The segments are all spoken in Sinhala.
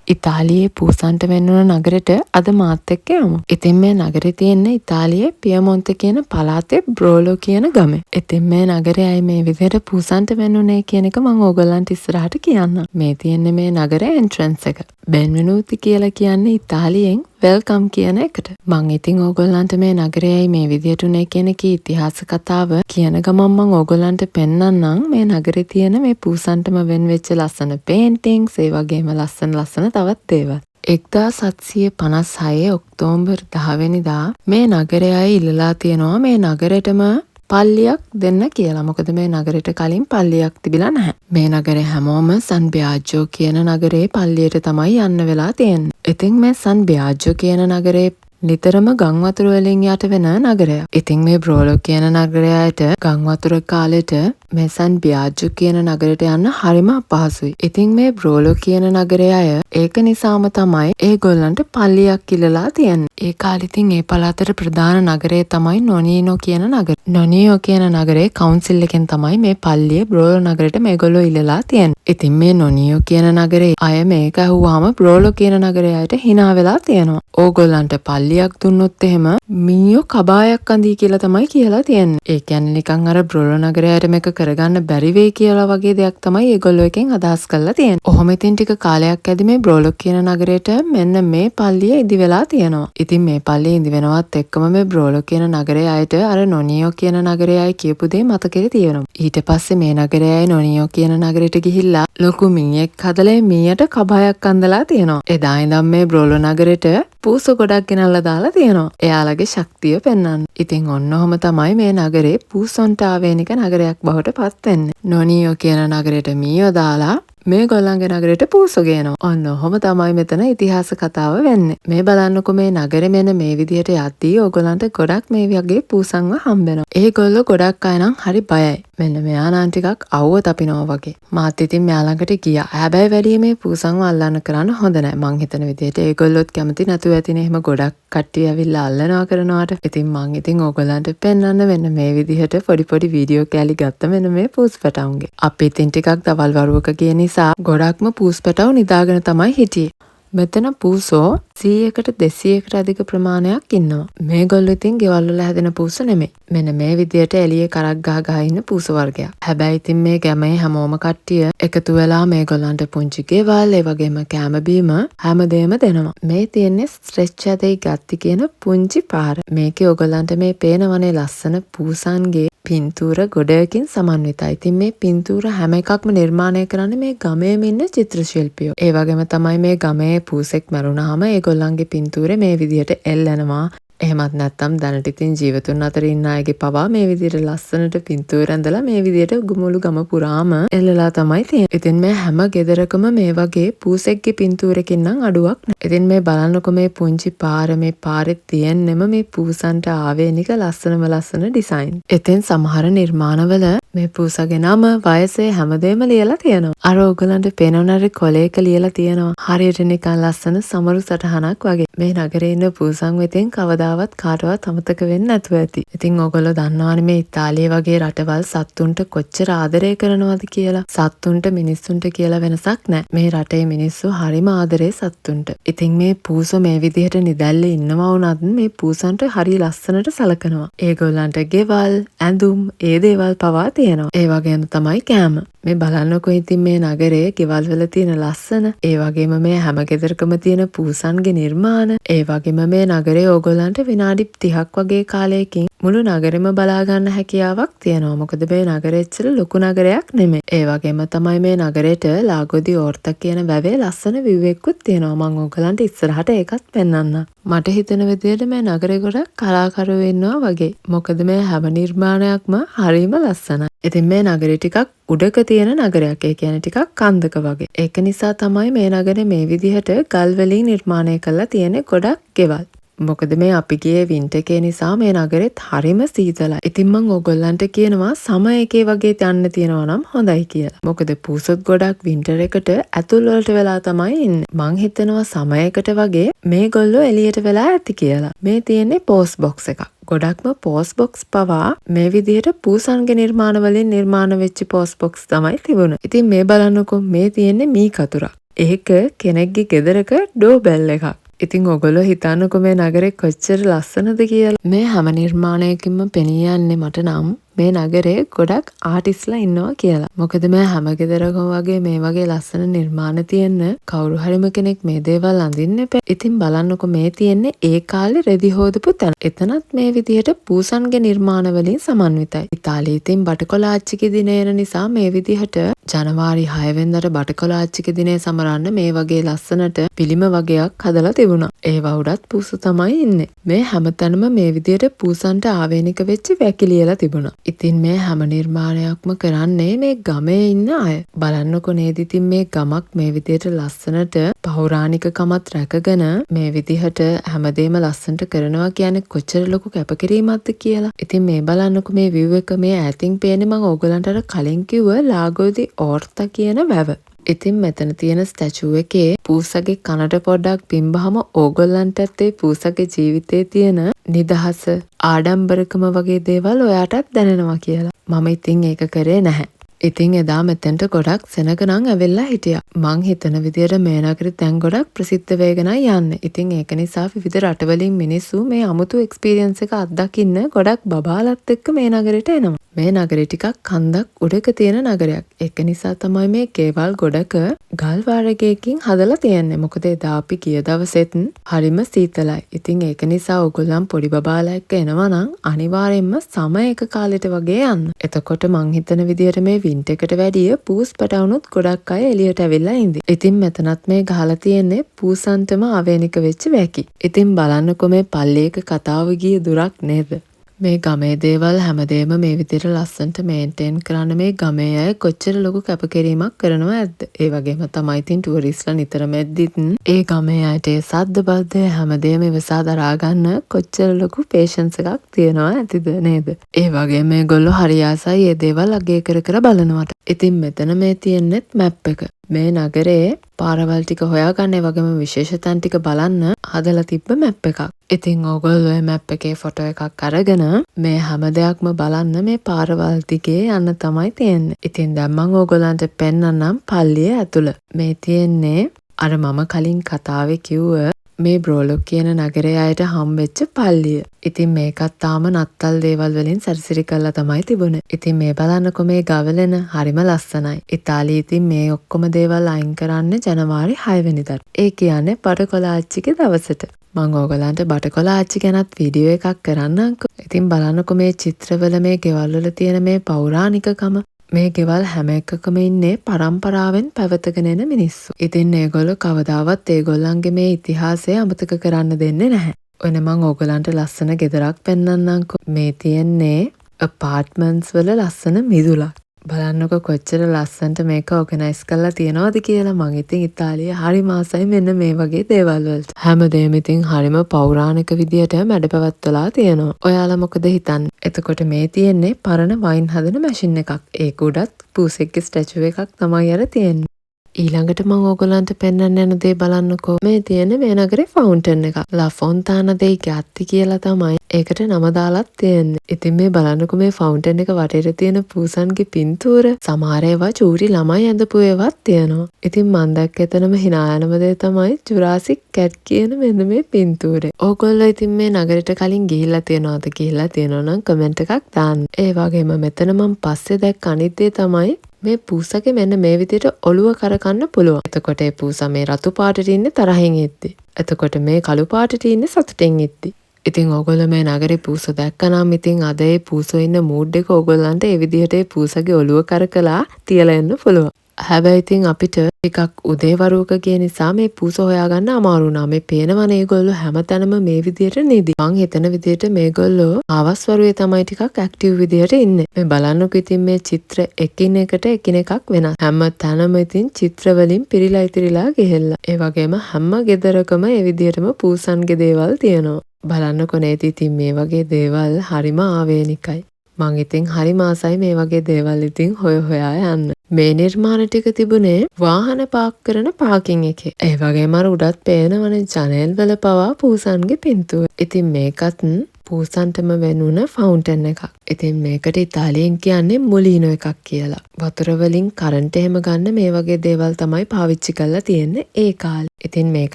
ඉතාලියේ පූසන්ට වෙන්නුන නගරෙට අද මාත් එක්ක යමු. ඉතින් මේ නගරේ තියෙන්නේ ඉතාලියේ පියමොන්ත කියන පළාතේ බ්‍රෝලෝ කියන ගමේ. ඉතින් මේ නගරයයි මේ විදිහට පූසන්ට වෙන්නුනේ කියන එක මම ඕගොල්ලන්ට ඉස්සරහට කියන්නම්. මේ තියෙන්නේ මේ නගරේ එන්ට්‍රන්ස් එක. බෙන්වෙනූති කියලා කියන්නේ ඉතාලියෙන් වෙල්කම් කියන එකට. මං ඉතින් ඕගොල්ලන්ට මේ නගරයයි මේ විදිහට උනේ කියන කී ඉතිහාස කතාව කියන ගමන් මං ඕගොල්ලන්ට පෙන්නන්නම් මේ නගරේ තියෙන මේ පූසන්ටම වෙන් වෙච්ච ලස්සන පේන්ටින්ග්ස් ඒ වගේම ලස්සන තවත් දේවල්. 1756 ඔක්තෝබර් 10 වෙනිදා මේ නගරයයි ඉල්ලලා තියෙනවා මේ නගරෙටම පල්ලියක් දෙන්න කියලා. මොකද මේ නගරෙට කලින් පල්ලියක් තිබිලා නැහැ. මේ නගරේ හැමෝම සන් බියාජෝ කියන නගරේ පල්ලියට තමයි යන්න වෙලා තියෙන්නේ. ඉතින් මේ සන් බියාජෝ කියන නගරේ නිතරම ගම් වතුර වලින් යට වෙන නගරයක්. ඉතින් මේ බ්‍රෝලෝ කියන නගරයට ගම් වතුර කාලෙට මේ සන් බියාජෝ කියන නගරයට යන්න හරිම අපහසුයි. ඉතින් මේ බ්‍රෝලෝ කියන නගරේ අය ඒක නිසාම තමයි ඒගොල්ලන්ට පල්ලියක් ඉල්ලලා තියෙන්නේ. ඒ කාලේ ඉතින් ඒ පළාතට ප්‍රධාන නගරය තමයි නොනීනෝ කියන නගරය. නොනියෝ කියන නගරේ කවුන්සිල් එකෙන් තමයි මේ පල්ලිය බ්‍රෝලෝ නගරයට මේගොල්ලෝ ඉල්ලලා තියෙන්නේ. ඉතින් මේ නොනියෝ කියන නගරේ අය මේක ඇහුවාම බ්‍රෝලෝ කියන නගරේ අයට hina වෙලා තියෙනවා. ඕගොල්ලන්ට පල්ලියක් දුන්නොත් එහෙම මීයෝ කබායක් අඳී කියලා තමයි කියලා තියෙන්නේ. ඒ කියන්නේ නිකන් අර බ්‍රෝලෝ නගරයට මේක කරගන්න බැරි වෙයි කියලා වගේ දෙයක් තමයි ඒගොල්ලෝ එකෙන් අදහස් කරලා තියෙන්නේ. ඔහොම ඉතින් ටික කාලයක් ඇද්දි මේ බ්‍රෝලෝ කියන නගරයට මෙන්න මේ පල්ලිය ඉදි වෙලා තියෙනවා. ඉතින් මේ පල්ලිය ඉදි වෙනවත් එක්කම මේ බ්‍රෝලෝ කියන නගරේ අයට අර නොනියෝ කියන නගරේ අය කියපු දේ මතකෙට තියෙනවා. ඊට පස්සේ මේ නගරේ අය නොනියෝ කියන නගරෙට ගිහිල්ලා ලොකු මීයක් හදලා මීයට කබායක් අඳලා තියෙනවා. එදා ඉඳන් මේ බ්‍රෝලෝ නගරෙට පූස ගොඩක් ගෙනල්ලා දාලා තියෙනවා. එයාලගේ ශක්තිය පෙන්වන්න. ඉතින් ඔන්න ඔහම තමයි මේ නගරේ පූසොන්ට ආවේනික නගරයක් බවට පත් වෙන්නේ. නොනියෝ කියන නගරෙට මීයෝ දාලා මේ ගොල්ලන්ගේ නගරයට පූසෝ ගේනවා. ඔන්න ඔහොම තමයි මෙතන ඉතිහාස කතාව වෙන්නේ. මේ බලන්නකො මේ නගරෙ මෙන්න මේ විදිහට යද්දී ඕගොල්ලන්ට ගොඩක් මේ වගේ පූසන්ව හම්බෙනවා. ඒගොල්ලෝ ගොඩක් අය නම් හරි බයයි. මෙන්න මෙයා නම් ටිකක් අවුව තපිනවා වගේ. මාත් ඉතින් මෙයා ළඟට ගියා. හැබැයි වැඩි මේ පූසන්ව අල්ලන්න කරන්න හොඳ නැහැ. මං හිතන විදිහට ඒගොල්ලොත් කැමති නැතුව ඇතිනේ එහෙම ගොඩක් කට්ටිය ඇවිල්ලා අල්ලනවා කරනවාට. ඉතින් මං ඉතින් ඕගොල්ලන්ට පෙන්වන්න වෙන්න මේ විදිහට පොඩි වීඩියෝ කෑලි ගත්ත මෙන්න මේ පූස් පැටවුන්ගේ. අපි ඉතින් ටිකක් දවල් වරුවක ගිය නිසා ගොඩක්ම පූස් පැටවු නිදාගෙන තමයි හිටියේ. මෙතන පූසෝ 100කට 200කට අධික ප්‍රමාණයක් ඉන්නවා. මේගොල්ලෝ ඉතින් ගෙවල් වල හැදෙන පූස නෙමෙයි. මෙන්න මේ විදියට එළියේ කරක් ගහ ඉන්න පූස වර්ගයක්. හැබැයි ඉතින් මේ ගැමේ හැමෝම කට්ටිය එකතු වෙලා මේගොල්ලන්ට පුංචි ගෙවල් ඒ වගේම කැම බීම හැමදේම දෙනවා. මේ තියෙන්නේ ස්ට්‍රෙච් ඇදේ ගත්ති කියන පුංචි පාර. මේකේ ඔයගොල්ලන්ට මේ පේනවනේ ලස්සන පූසන්ගේ පින්තූර ගොඩයකින් සමන්විතයි. ඉතින් මේ පින්තූර හැම එකක්ම නිර්මාණය කරන්නේ මේ ගමේම ඉන්න චිත්‍ර ශිල්පියෝ. ඒ වගේම තමයි මේ ගමේ පූසෙක් මරුණාම ඒගොල්ලන්ගේ පින්තූරේ මේ විදිහට එල්ලනවා. එහෙමත් නැත්නම් දැනට ඉතින් ජීවතුන් අතර ඉන්න අයගේ පවා මේ විදිහට ලස්සනට පින්තූර ඇඳලා මේ විදිහට ගුමුළු ගම පුරාම එල්ලලා තමයි තියෙන්නේ. ඉතින් මේ හැම ගෙදරකම මේ වගේ පූසෙක්ගේ පින්තූරකින් නම් අඩුවක් නැහැ. ඉතින් මේ බලන්නකො මේ පුංචි පාර මේ පාරේ තියෙන්නෙම මේ පූසන්ට ආවේනික ලස්සන ඩිසයින්. ඉතින් සමහර නිර්මාණවල මේ පූසගේ නම වයසේ හැමදේම ලියලා තියෙනවා. අර ඕගලන්ට පේනවනේ කොලේක ලියලා තියෙනවා. හරියට නිකන් ලස්සන සමරු සටහනක් වගේ. මේ නගරේ ඉන්න පූසන් වෙතින් කවදාවත් කාටවත් අමතක වෙන්නේ නැතුව ඇති. ඉතින් ඕගොල්ලෝ දන්නවනේ මේ ඉතාලිය වගේ රටවල් සත්තුන්ට කොච්චර ආදරය කරනවද කියලා. සත්තුන්ට මිනිස්සුන්ට කියලා වෙනසක් නැහැ. මේ රටේ මිනිස්සු හරිම ආදරේ සත්තුන්ට. ඉතින් මේ පූසෝ මේ විදිහට නිදැල්ලේ ඉන්නවා වුණත් මේ පූසන්ට හරි ලස්සනට සලකනවා. ඒගොල්ලන්ට ගෙවල්, ඇඳුම්, ඒ දේවල් පවා තියෙනවා. ඒ වගේම තමයි කෑම. මේ බලන්නකො ඉතින් මේ නගරේ ගෙවල් වල තියෙන ලස්සන, ඒ වගේම මේ හැම ගෙදරකම තියෙන පූසන්ගේ නිර්මාණ, ඒ වගේම මේ නගරේ ඕගොල්ලන්ට විනාඩි 30ක් වගේ කාලයකින් මුළු නගරෙම බලා ගන්න හැකියාවක් තියෙනවා. මොකද මේ නගරෙ ඇත්තට ලොකු නගරයක් නෙමෙයි. ඒ වගේම තමයි මේ නගරෙට ලාගොදි ඕර්තා කියන වැවේ ලස්සන view එකකුත් තියෙනවා. මම ඕගලන්ට ඉස්සරහට ඒකත් පෙන්වන්නම්. මට හිතෙන විදිහට මේ නගරේ ගොඩක් කලාකරුවෝ ඉන්නවා වගේ. මොකද මේ හැම නිර්මාණයක්ම හරිම ලස්සනයි. ඉතින් මේ නගරේ ටිකක් උඩක තියෙන නගරයක්. ඒ කියන්නේ ටිකක් කන්දක වගේ. ඒක නිසා තමයි මේ නගරේ මේ විදිහට ගල් වලින් නිර්මාණය කරලා තියෙන්නේ ගොඩක් ගෙවල්. මොකද මේ අපි ගියේ වින්ටර් එකේ නිසා මේ නගරෙත් හරිම සීතලයි. ඉතින් මම ඕගොල්ලන්ට කියනවා සම එකේ වගේ යන්න තියෙනවා නම් හොඳයි කියලා. මොකද පූසොත් ගොඩක් වින්ටර් එකට ඇතුල් වලට වෙලා තමයි ඉන්නේ. මං හිතනවා සම එකට වගේ මේගොල්ලෝ එළියට වෙලා ඇති කියලා. මේ තියෙන්නේ පෝස්ට් බොක්ස් එකක්. ගොඩක්ම පෝස්ට් බොක්ස් පවා මේ විදිහට පූසන්ගේ නිර්මාණ වලින් නිර්මාණ වෙච්ච පෝස්ට් බොක්ස් තමයි තිබුණේ. ඉතින් මේ බලන්නකො මේ තියෙන්නේ මී කතුරක්. ඒක කෙනෙක්ගේ ගෙදරක ඩෝබෙල් එකක්. ඉතින් ඔගොල්ලෝ හිතන්නකෝ මේ නගරේ කොච්චර ලස්සනද කියලා. මේ හැම නිර්මාණයකින්ම පෙනී යන්නේ මට නම් මේ නගරේ ගොඩක් ආටිස්ලා ඉන්නවා කියලා. මොකද මේ හැම ගෙදරකම වගේ මේ වගේ ලස්සන නිර්මාණ තියෙන්න කවුරු හරිම කෙනෙක් මේ දේවල් අඳින්න එපා. ඉතින් බලන්නකෝ මේ තියෙන්නේ ඒ කාලේ රෙදි හොදපු තැන. එතනත් මේ විදිහට පූසන්ගේ නිර්මාණ වලින් සමන්විතයි. ඉතාලියේ තින් බටකොලාච්චිගේ දිනය එන නිසා මේ විදිහට ජනවාරි 6 වෙනිදාට බටකොලාච්චිගේ දිනය සමරන්න මේ වගේ ලස්සනට පිළිම වගේක් හදලා තිබුණා. ඒවා උඩත් පූසු තමයි ඉන්නේ. මේ හැමතැනම මේ විදිහට පූසන්ට ආවේනික වෙච්ච වැකිලියලා තිබුණා. ඉතින් මේ හැම නිර්මාණයක්ම කරන්නේ මේ ගමේ ඉන්න අය. බලන්නකො නේද ඉතින් මේ ගමක් මේ විදිහට ලස්සනට පෞරාණිකකමත් රැකගෙන මේ විදිහට හැමදේම ලස්සනට කරනවා කියන්නේ කොච්චර ලොකු කැපකිරීමක්ද කියලා. ඉතින් මේ බලන්නකො මේ view එක මේ ඈතින් පේන්නේ මම ඕගලන්ට අර කලින් කිව්ව ලාගෝදි ඕර්තා කියන වැව. ඉතින් මෙතන තියෙන ස්ටැචු එකේ පූසගේ කනට පොඩ්ඩක් පිම්බහම ඕගොල්ලන්ටත් ඒ පූසගේ ජීවිතේ තියෙන නිදහස ආඩම්බරකම වගේ දේවල් ඔයාටත් දැනෙනවා කියලා. මම ඉතින් ඒක කරේ නැහැ. ඉතින් එදා මෙතෙන්ට ගොඩක් සෙනග නම් ඇවිල්ලා හිටියා. මං හිතන විදියට මේ නගරේ දැන් ගොඩක් ප්‍රසිද්ධ වෙගෙනයි යන්නේ. ඉතින් ඒක නිසා විවිධ රටවලින් මිනිස්සු මේ අමුතු එක්ස්පීරියන්ස් එක අත්දකින්න ගොඩක් බබාලත් එක්ක මේ නගරෙට එනවා. මේ නගරේ ටිකක් කන්දක් උඩක තියෙන නගරයක්. ඒක නිසා තමයි මේ ගෙවල් ගොඩක ගල් වාරකයකින් හදලා තියෙන්නේ. මොකද එදා අපි ගිය දවසෙත් හරිම සීතලයි. ඉතින් ඒක නිසා ඔයගොල්ලන් පොඩි බබාලා එක්ක එනවා නම් අනිවාර්යෙන්ම සම එක කාලෙට වගේ යන්න. එතකොට මං හිතන විදියට මේ වින්ටර් එකට වැඩිය පූස් පැටවුනුත් ගොඩක් අය එළියට ඇවිල්ලා ඉඳි. ඉතින් මෙතනත් මේ ගහලා තියෙන්නේ පූසන්ටම ආවේනික වෙච්ච වැකි. ඉතින් බලන්නකො මේ පල්ලියක කතාව ගිය දුරක් නේද? මේ ගමේ දේවල් හැමදේම මේ විදිහට ලස්සනට මේන්ටේන් කරන්න මේ ගමේ අය කොච්චර ලොකු කැපකිරීමක් කරනවා ඇද්ද? ඒ වගේම තමයි තින් ටුවරිස්ට්ලා නිතරම එද්දිත් ඒ ගමේ අයට ඒ සද්ද බද්ද හැමදේම ඉවසා දරා ගන්න කොච්චර ලොකු පේෂන්ස් එකක් තියනවා ඇතිද නේද? ඒ වගේම මේගොල්ලෝ හරි ආසයි මේ දේවල් අගය කර කර බලනවට. ඉතින් මෙතන මේ තියෙන්නෙත් මැප් එක. මේ නගරේ පාරවල් ටික හොයාගන්න ඒ වගේම විශේෂ තැන් ටික බලන්න හදලා තිබ්බ මැප් එකක්. ඉතින් ඕගොල්ලෝ මේ මැප් එකේ ෆොටෝ එකක් අරගෙන මේ හැම දෙයක්ම බලන්න මේ පාරවල් දිගේ යන්න තමයි තියෙන්නේ. ඉතින් දැන් මම ඕගොල්ලන්ට පෙන්නන්නම් පල්ලිය ඇතුළ. මේ තියෙන්නේ අර මම කලින් කතාවේ කිව්ව මේ බ්‍රෝලොක් කියන නගරයේ අයට හම්බෙච්ච පල්ලිය. ඉතින් මේකත් තාම නත්තල් දේවල් වලින් සැරසිරි කරලා තමයි තිබුණේ. ඉතින් මේ බලන්නකො මේ ගවලෙන හරිම ලස්සනයි. ඉතාලියේ ඉතින් මේ ඔක්කොම දේවල් අයින් කරන්නේ ජනවාරි 6 වෙනිදාට. ඒ කියන්නේ බටකොලාච්චිගේ දවසට. මම ඕගලන්ට බටකොලාච්චි ගැනත් වීඩියෝ එකක් කරන්නම්කෝ. ඉතින් බලන්නකො මේ චිත්‍රවල මේ ගෙවල් වල තියෙන මේ පෞරාණිකකම. මේ ගෙවල් හැම එකකම ඉන්නේ පරම්පරාවෙන් පැවතගෙන එන මිනිස්සු. ඉතින් ඒගොල්ලෝ කවදාවත් ඒගොල්ලන්ගේ මේ ඉතිහාසය අමතක කරන්න දෙන්නේ නැහැ. ඔන්න මම ඕගලන්ට ලස්සන ගෙදරක් පෙන්නන්නම්කෝ. මේ තියෙන්නේ අපාර්ට්මන්ට්ස් වල ලස්සන මිදුලක්. බලන්නකො කොච්චර ලස්සනට මේක ඕගනයිස් කරලා තියනවද කියලා. මං ඉතින් ඉතාලියේ හරිම ආසයි මෙන්න මේ වගේ දේවල් වලට. හැමදේම ඉතින් හරිම පෞරාණික විදියට මැඩපවත්වලා තියෙනවා. ඔයාලා මොකද හිතන්නේ? එතකොට මේ තියෙන්නේ පරණ වයින් හදන මැෂින් එකක්. ඒක උඩත් පූසෙක්ගේ ස්ටැචු එකක් තමයි අර තියෙන්නේ. ඊළඟට මම ඕගලන්ට පෙන්වන්න යන දේ බලන්නකෝ. මේ තියෙන මේ නගරේ ෆවුන්ටන් එකක්. ලා ෆොන්තානා දෙයි ගැත්ති කියලා තමයි ඒකට නම දාලත් තියෙන්නේ. ඉතින් මේ බලන්නකෝ මේ ෆවුන්ටන් එක වටේට තියෙන පූසන්ගේ පින්තූර. සමහර ඒවා චූටි ළමයි ඇඳපු ඒවාත් තියෙනවා. ඉතින් මම දැක්ක එතනම hina යනම දේ තමයි ජුරාසික් කැට් කියන මෙන්න මේ පින්තූරේ. ඕගොල්ලෝ ඉතින් මේ නගරෙට කලින් ගිහිල්ලා තියෙනවද කියලා තියෙනවා නම් කමෙන්ට් එකක් දාන්න. ඒ වගේම මෙතන මම පස්සේ දැක්ක අනිත් දේ තමයි මේ පූසගේ මෙන්න මේ විදිහට ඔළුව කරකන්න පුළුවන්. එතකොට ඒ පූසා මේ රතු පාටට ඉන්නේ තරහින් ඉද්දි. එතකොට මේ කළු පාටට ඉන්නේ සතුටින් ඉද්දි. ඉතින් ඕගොල්ලෝ මේ නගරේ පූසෝ දැක්කනම් ඉතින් අද ඒ පූසෝ ඉන්න මූඩ් එක ඕගොල්ලන්ට ඒ විදිහට ඒ පූසගේ ඔළුව කරකලා තියලා එන්න පුළුවන්. හැබැයි ඉතින් අපිට ටිකක් උදේවරුවක ගිය නිසා මේ පූසෝ හොයාගන්න අමාරු වුණා. මේ පේනවනේ ඒගොල්ලෝ හැමතැනම මේ විදියට නිදි. මං හිතන විදියට මේගොල්ලෝ ආවස්වරුවේ තමයි ටිකක් ඇක්ටිව් විදියට ඉන්නේ. මේ බලන්නකෝ ඉතින් මේ චිත්‍ර එකින් එකට එකිනෙකක් වෙනස්. හැම තැනම ඉතින් චිත්‍ර වලින් පිරීලා ඉතිරිලා ගිහිල්ලා. ඒ වගේම හැම ගෙදරකම ඒ විදියටම පූසන්ගේ දේවල් තියෙනවා. බලන්නකෝ නේද ඉතින් මේ වගේ දේවල් හරිම ආවේනිකයි. මං ඉතින් හරිම ආසයි මේ වගේ දේවල් ඉතින් හොයා යන්න. මේ නිර්මාණ ටික තිබුණේ වාහන පාක් කරන පාකින් එකේ. ඒ වගේම අර උඩත් පේනවනේ ජනෙල් වල පවා පූසන්ගේ පින්තූර. ඉතින් මේකත් පූසන්ටම වෙනුන ෆවුන්ටන් එකක්. ඉතින් මේකට ඉතාලියෙන් කියන්නේ මුලීනෝ එකක් කියලා. වතුර වලින් කරන්ට් එහෙම ගන්න මේ වගේ දේවල් තමයි පාවිච්චි කරලා තියෙන්නේ ඒ කාලේ. ඉතින් මේක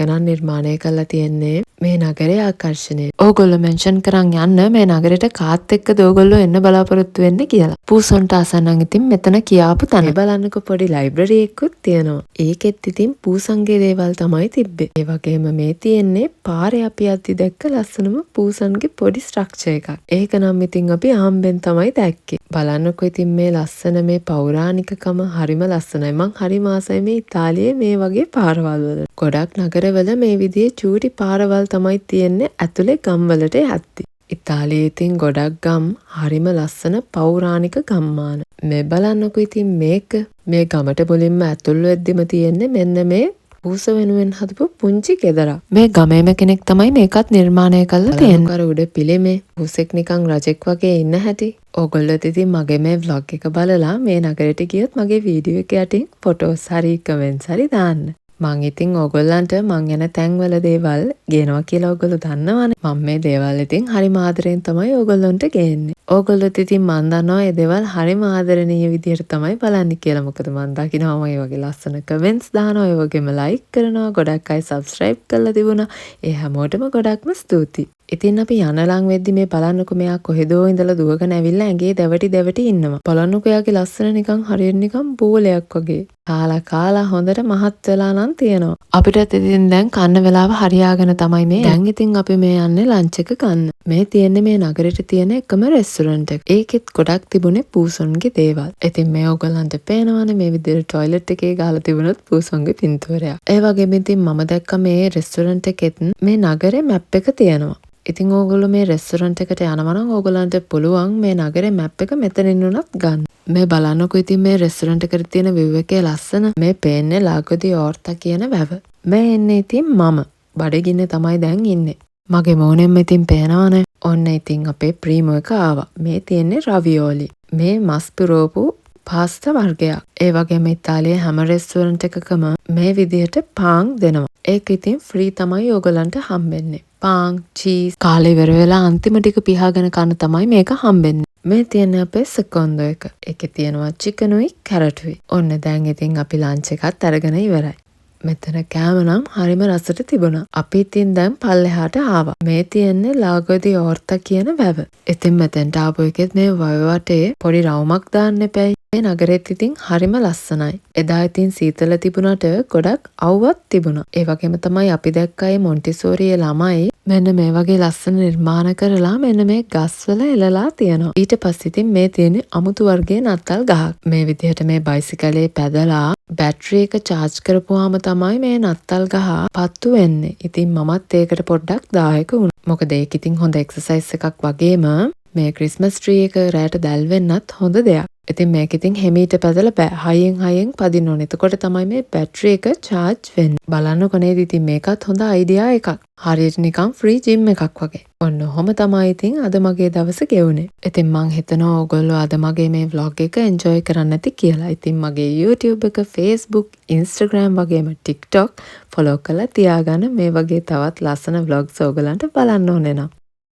නම් නිර්මාණය කරලා තියෙන්නේ මේ නගරයේ ආකර්ෂණය. ඕගොල්ලෝ මෙන්ෂන් කරන් යන්න මේ නගරෙට කාත් එක්කද ඕගොල්ලෝ එන්න බලාපොරොත්තු වෙන්නේ කියලා. පූසොන්ට ආසන්නම් ඉතින් මෙතන කියාපු තැන බලන්නකො පොඩි ලයිබ්‍රරි එකකුත් තියෙනවා. ඒකෙත් ඉතින් පූසන්ගේ දේවල් තමයි තිබ්බේ. ඒ වගේම මේ තියෙන්නේ පාරේ අපි අද්දි දැක්ක ලස්සනම පූසන්ගේ පොඩි ස්ට්‍රක්චර් එකක්. ඒක නම් ඉතින් අපි ආම්බෙන් තමයි දැක්කේ. බලන්නකො ඉතින් මේ ලස්සන මේ පෞරාණිකකම හරිම ලස්සනයි. මං හරිම ආසයි මේ ඉතාලියේ මේ වගේ පාරවල් වල. ගොඩක් නගරවල මේ විදිහේ චූටි පාරවල් තමයි තියෙන්නේ ඇතුලේ ගම්වලට යද්දි. ඉතාලියේ ඉතින් ගොඩක් ගම් හරිම ලස්සන පෞරාණික ගම්මාන. මේ බලන්නකො ඉතින් මේක මේ ගමට මුලින්ම ඇතුල් වෙද්දිම තියෙන්නේ මෙන්න මේ පූස වෙනුවෙන් හදපු පුංචි ගෙදරක්. මේ ගමේම කෙනෙක් තමයි මේකත් නිර්මාණය කරලා තියෙන්නේ. අර උඩ පිළිමේ පූසෙක් නිකන් රජෙක් වගේ ඉන්න හැටි. ඕගොල්ලොත් ඉතින් මගේ මේ vlog එක බලලා මේ නගරෙට ගියොත් මගේ වීඩියෝ එක යටින් ෆොටෝස් හරි කමෙන්ට්ස් හරි දාන්න. මං ඉතින් ඕගොල්ලන්ට මං යන තැන්වල දේවල් ගේනවා කියලා ඕගොල්ලෝ දන්නවනේ. මම මේ දේවල් ඉතින් හරිම ආදරෙන් තමයි ඕගොල්ලන්ට ගේන්නේ. ඕගොල්ලොත් ඉතින් මං දන්නවා මේ දේවල් හරිම ආදරණීය විදියට තමයි බලන්නේ කියලා. මොකද මං දකිනවා මේ වගේ ලස්සන කමෙන්ට්ස් දානවා, ඒ වගේම ලයික් කරනවා, ගොඩක් අය සබ්ස්ක්‍රයිබ් කරලා තිබුණා. ඒ හැමෝටම ගොඩක්ම ස්තුතියි. ඉතින් අපි යන ලං වෙද්දි මේ බලන්නකො මෙයා කොහෙදෝ ඉඳලා දුවගෙන ඇවිල්ලා ඇඟේ දැවටි ඉන්නවා. බලන්නකො එයාගේ ලස්සන නිකන් හරියට නිකන් බෝලයක් වගේ. කාලා හොඳට මහත් වෙලා නම් තියෙනවා. අපිටත් ඉතින් දැන් කන්න වෙලාව හරියාගෙන තමයි මේ. දැන් ඉතින් අපි මේ යන්නේ ලන්ච් එක ගන්න. මේ තියෙන්නේ මේ නගරෙට තියෙන එකම රෙස්ටොරන්ට් එක. ඒකෙත් ගොඩක් තිබුණේ පූසොන්ගේ දේවල්. ඉතින් මේ ඕගලන්ට පේනවනේ මේ විදිහට টয়ලට් එකේ ගහලා තිබුණොත් පූසොන්ගේ පින්තූරයක්. ඒ වගේම ඉතින් මම දැක්ක මේ රෙස්ටොරන්ට් එකෙත් මේ නගරේ මැප් එක තියෙනවා. ඉතින් ඕගොල්ලෝ මේ රෙස්ටොරන්ට් එකට යනවා නම් ඕගොල්ලන්ට පුළුවන් මේ නගරේ මැප් එක මෙතනින් උනත් ගන්න. මේ බලන්නකො ඉතින් මේ රෙස්ටොරන්ට් එකට තියෙන view එකේ ලස්සන. මේ පේන්නේ ලාගොදි ඕර්තා කියන වැව. මේ එන්නේ ඉතින් මම බඩගින්නේ තමයි දැන් ඉන්නේ. මගේ මෝනෙම ඉතින් පේනවනේ. ඔන්න ඉතින් අපේ ප්‍රීමෝ එක ආවා. මේ තියෙන්නේ රවියෝලි. මේ මස් පුරෝපු පාස්තා වර්ගයක්. ඒ වගේම ඉතාලියේ හැම රෙස්ටොරන්ට් එකකම මේ විදිහට පාන් දෙනවා. ඒක ඉතින් ෆ්‍රී තමයි ඕගලන්ට හම්බෙන්නේ. පාන්, චීස් කාලේ ඉවර වෙලා අන්තිම ටික පිහාගෙන කන්න තමයි මේක හම්බෙන්නේ. මේ තියෙන අපේ සෙකොන්ඩෝ එක. ඒකේ තියෙනවා චිකනුයි කැරටුයි. ඔන්න දැන් ඉතින් අපි ලන්ච් එකත් අරගෙන ඉවරයි. මෙතන කෑම නම් හරිම රසට තිබුණා. අපි ඉතින් දැන් පල්ලෙහාට ආවා. මේ තියෙන්නේ ලාගොදි ඕර්තා කියන වැව. ඉතින් මෙතෙන්ට ආපු එකෙත් මේ වැව වටේ පොඩි රවුමක් දාන්න එපැයි. මේ නගරෙත් ඉතින් හරිම ලස්සනයි. එදා ඉතින් සීතල තිබුණාට ගොඩක් අවුවත් තිබුණා. ඒ වගේම තමයි අපි දැක්කේ මොන්ටිසෝරියේ ළමයි මෙන්න මේ වගේ ලස්සන නිර්මාණ කරලා මෙන්න මේ ගස්වල එලලා තියෙනවා. ඊට පස්සේ ඉතින් මේ තියෙන්නේ අමුතු වර්ගයේ නත්තල් ගහක්. මේ විදිහට මේ බයිසිකලේ පැදලා බැටරි එක charge කරපුවාම තමයි මේ නත්තල් ගහ පත්තු වෙන්නේ. ඉතින් මමත් ඒකට පොඩ්ඩක් දායක වුණා. මොකද ඒක ඉතින් හොඳ එක්සර්සයිස් එකක් වගේම මේ ක්‍රිස්මස් ට්‍රී එක රැට දැල් වෙන්නත් හොඳ දෙයක්. ඉතින් මේක ඉතින් හෙමීට පැදලා බෑ. හයියෙන් පදින්න ඕනේ. එතකොට තමයි මේ බැටරි එක charge වෙන්නේ. බලන්නකො නේද ඉතින් මේකත් හොඳ අයිඩියා එකක්. හරියට නිකන් ෆ්‍රී ජිම් එකක් වගේ. ඔන්න ඔහොම තමයි ඉතින් අද මගේ දවස ගෙවුනේ. ඉතින් මං හිතනවා ඕගොල්ලෝ අද මගේ මේ vlog එක enjoy කරන්න ඇති කියලා. ඉතින් මගේ YouTube එක, Facebook, Instagram වගේම TikTok follow කරලා තියාගන්න. මේ වගේ තවත් ලස්සන vlogs ඕගලන්ට බලන්න ඕනේ නම්.